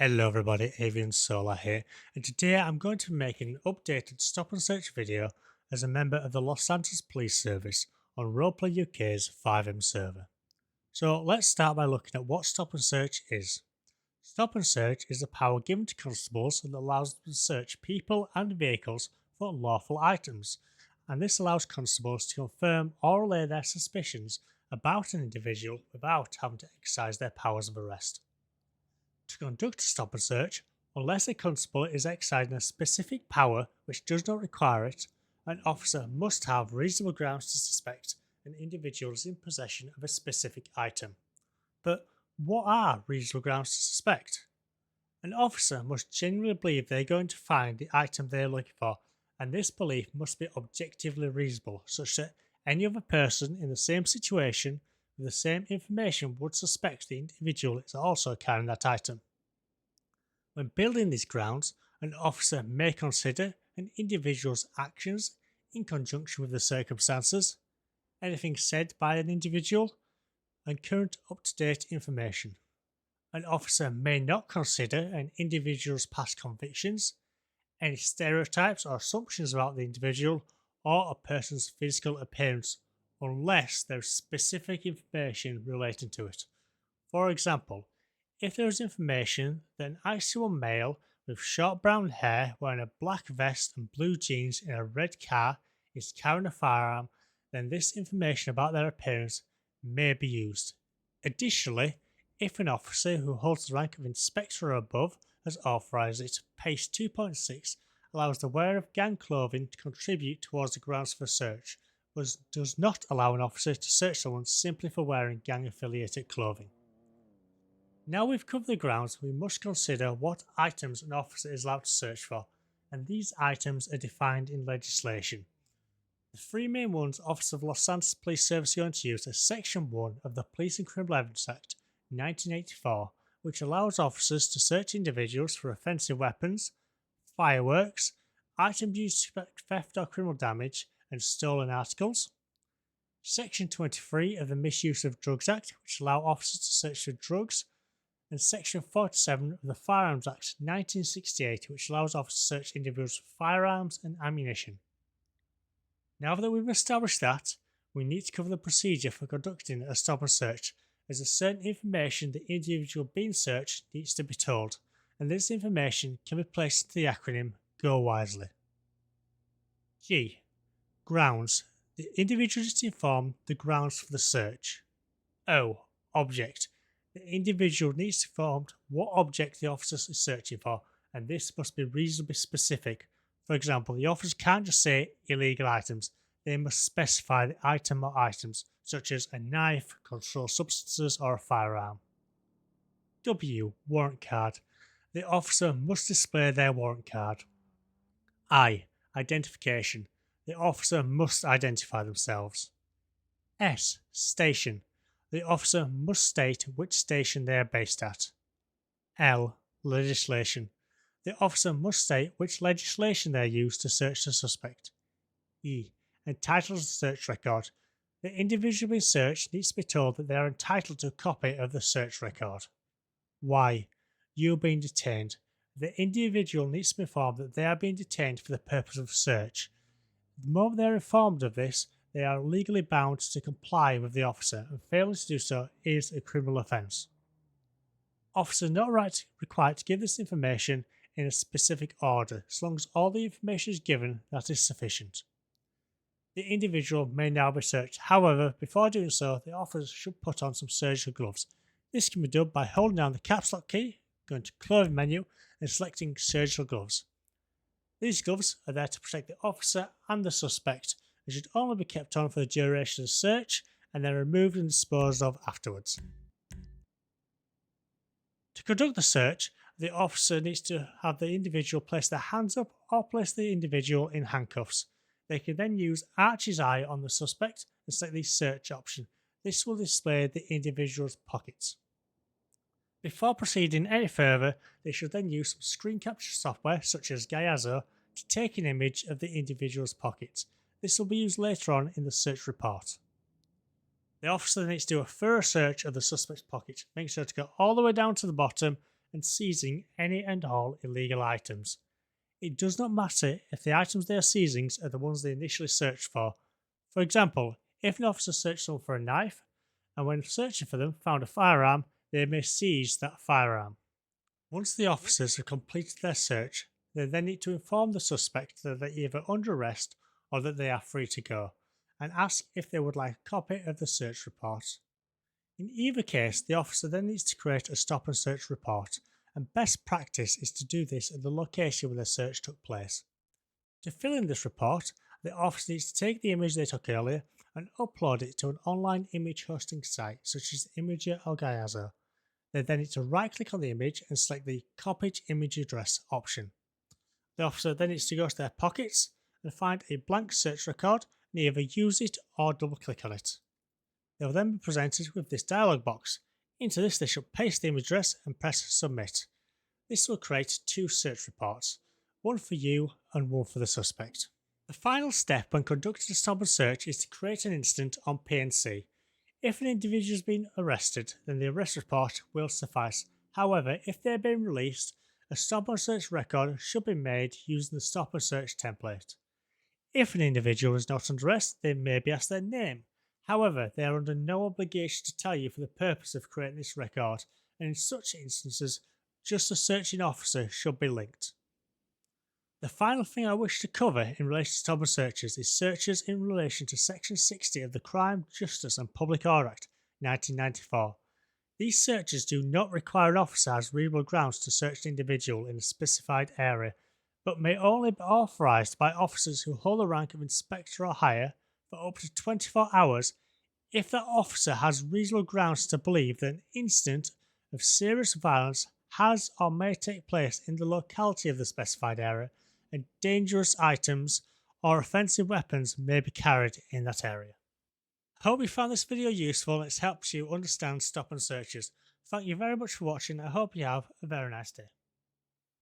Hello everybody, Avian Solar here, and today I'm going to be making an updated stop and search video as a member of the Los Santos Police Service on Roleplay UK's 5M server. So let's start by looking at what stop and search is. Stop and search is a power given to constables that allows them to search people and vehicles for unlawful items, and this allows constables to confirm or relay their suspicions about an individual without having to exercise their powers of arrest. To conduct a stop and search, unless a constable is exercising a specific power which does not require it, an officer must have reasonable grounds to suspect an individual is in possession of a specific item. But what are reasonable grounds to suspect? An officer must genuinely believe they're going to find the item they're looking for, and this belief must be objectively reasonable, such that any other person in the same situation with the same information would suspect the individual is also carrying that item. When building these grounds, an officer may consider an individual's actions in conjunction with the circumstances, anything said by an individual, and current up-to-date information. An officer may not consider an individual's past convictions, any stereotypes or assumptions about the individual, or a person's physical appearance, unless there is specific information relating to it. For example, if there is information that an actual male with short brown hair wearing a black vest and blue jeans in a red car is carrying a firearm, then this information about their appearance may be used. Additionally, if an officer who holds the rank of inspector or above has authorised it, PACE 2.6 allows the wearer of gang clothing to contribute towards the grounds for search, but does not allow an officer to search someone simply for wearing gang affiliated clothing. Now we've covered the grounds, we must consider what items an officer is allowed to search for, and these items are defined in legislation. The three main ones Officer of Los Santos Police Service are going to use are Section 1 of the Police and Criminal Evidence Act 1984, which allows officers to search individuals for offensive weapons, fireworks, items used to prevent theft or criminal damage, and stolen articles. Section 23 of the Misuse of Drugs Act, which allow officers to search for drugs, and Section 47 of the Firearms Act 1968, which allows officers to search individuals for firearms and ammunition. Now that we've established that, we need to cover the procedure for conducting a stop and search, as a certain information the individual being searched needs to be told, and this information can be placed into the acronym GO WISELY. G. Grounds. The individual is informed the grounds for the search. O. Object. The individual needs to be informed what object the officer is searching for, and this must be reasonably specific. For example, the officer can't just say illegal items, they must specify the item or items, such as a knife, controlled substances, or a firearm. W. Warrant card. The officer must display their warrant card. I. Identification. The officer must identify themselves. S. Station. The officer must state which station they are based at. L. Legislation. The officer must state which legislation they use to search the suspect. E. Entitled to the search record. The individual being searched needs to be told that they are entitled to a copy of the search record. Y. You being detained. The individual needs to be informed that they are being detained for the purpose of search. The moment they are informed of this, they are legally bound to comply with the officer, and failing to do so is a criminal offence. Officer not required to give this information in a specific order, as long as all the information is given, that is sufficient. The individual may now be searched. However, before doing so, the officer should put on some surgical gloves. This can be done by holding down the caps lock key, going to clothing menu, and selecting surgical gloves. These gloves are there to protect the officer and the suspect, and should only be kept on for the duration of the search and then removed and disposed of afterwards. To conduct the search, the officer needs to have the individual place their hands up or place the individual in handcuffs. They can then use Archie's eye on the suspect and select the search option. This will display the individual's pockets. Before proceeding any further, they should then use some screen capture software such as Gyazo to take an image of the individual's pockets. This will be used later on in the search report. The officer needs to do a thorough search of the suspect's pockets, make sure to go all the way down to the bottom and seizing any and all illegal items. It does not matter if the items they are seizing are the ones they initially searched for. For example, if an officer searched someone for a knife, and when searching for them found a firearm, they may seize that firearm. Once the officers have completed their search, they then need to inform the suspect that they're either under arrest or that they are free to go, and ask if they would like a copy of the search report. In either case, the officer then needs to create a stop and search report, and best practice is to do this at the location where the search took place. To fill in this report, the officer needs to take the image they took earlier and upload it to an online image hosting site such as Imager or Gyazo. They then need to right click on the image and select the Copied Image Address option. The officer then needs to go to their pockets and find a blank search record and either use it or double click on it. They will then be presented with this dialog box. Into this they should paste the image address and press submit. This will create 2 search reports, one for you and one for the suspect. The final step when conducting a stop and search is to create an incident on PNC. If an individual has been arrested, then the arrest report will suffice. However, if they have been released, a stop and search record should be made using the stop and search template. If an individual is not under arrest, they may be asked their name. However, they are under no obligation to tell you for the purpose of creating this record, and in such instances, just a searching officer should be linked. The final thing I wish to cover in relation to stop and searches is searches in relation to Section 60 of the Crime, Justice and Public Order Act 1994. These searches do not require an officer has reasonable grounds to search an individual in a specified area, but may only be authorised by officers who hold the rank of inspector or higher for up to 24 hours if that officer has reasonable grounds to believe that an incident of serious violence has or may take place in the locality of the specified area and dangerous items or offensive weapons may be carried in that area. I hope you found this video useful and it's helped you understand stop and searches. Thank you very much for watching. I hope you have a very nice day.